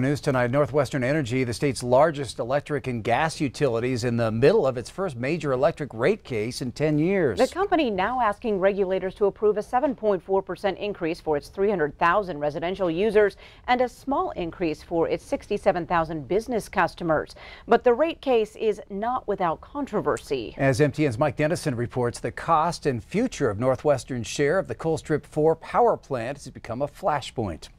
News tonight, NorthWestern Energy, the state's largest electric and gas utilities, in the middle of its first major electric rate case in 10 years. The company now asking regulators to approve a 7.4% increase for its 300,000 residential users and a small increase for its 67,000 business customers. But the rate case is not without controversy. As MTN's Mike Dennison reports, the cost and future of NorthWestern's share of the Colstrip 4 power plant has become a flashpoint.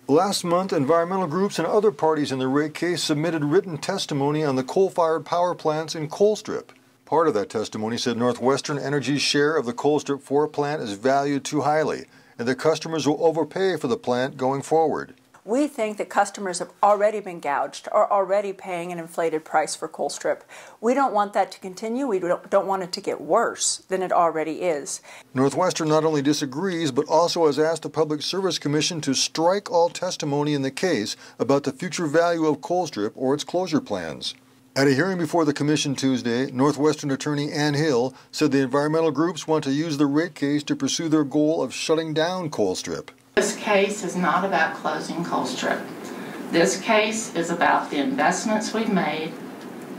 Last month, environmental groups and other parties in the rate case submitted written testimony on the coal-fired power plants in Colstrip. Part of that testimony said NorthWestern Energy's share of the Colstrip 4 plant is valued too highly, and that customers will overpay for the plant going forward. We think that customers have already been gouged, are already paying an inflated price for Colstrip. We don't want that to continue. We don't want it to get worse than it already is. NorthWestern not only disagrees, but also has asked the Public Service Commission to strike all testimony in the case about the future value of Colstrip or its closure plans. At a hearing before the Commission Tuesday, NorthWestern attorney Ann Hill said the environmental groups want to use the rate case to pursue their goal of shutting down Colstrip. This case is not about closing Colstrip. This case is about the investments we've made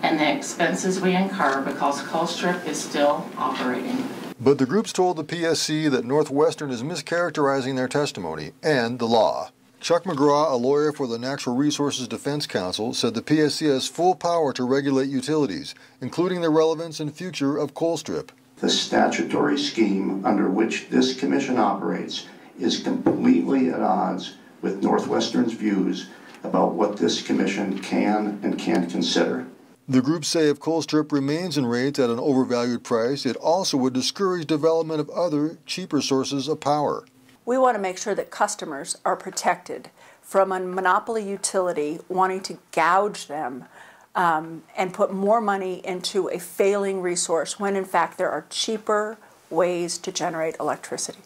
and the expenses we incur because Colstrip is still operating. But the groups told the PSC that NorthWestern is mischaracterizing their testimony and the law. Chuck McGraw, a lawyer for the Natural Resources Defense Council, said the PSC has full power to regulate utilities, including the relevance and future of Colstrip. The statutory scheme under which this commission operates is completely at odds with NorthWestern's views about what this commission can and can't consider. The groups say if Colstrip remains in rates at an overvalued price, it also would discourage development of other, cheaper sources of power. We want to make sure that customers are protected from a monopoly utility wanting to gouge them and put more money into a failing resource when in fact there are cheaper ways to generate electricity.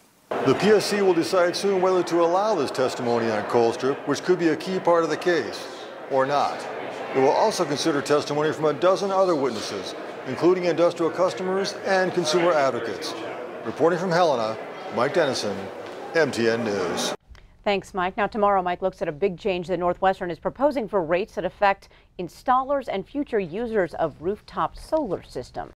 The PSC will decide soon whether to allow this testimony on Colstrip, which could be a key part of the case, or not. It will also consider testimony from a dozen other witnesses, including industrial customers and consumer advocates. Reporting from Helena, Mike Dennison, MTN News. Thanks, Mike. Now, tomorrow, Mike looks at a big change that NorthWestern is proposing for rates that affect installers and future users of rooftop solar systems.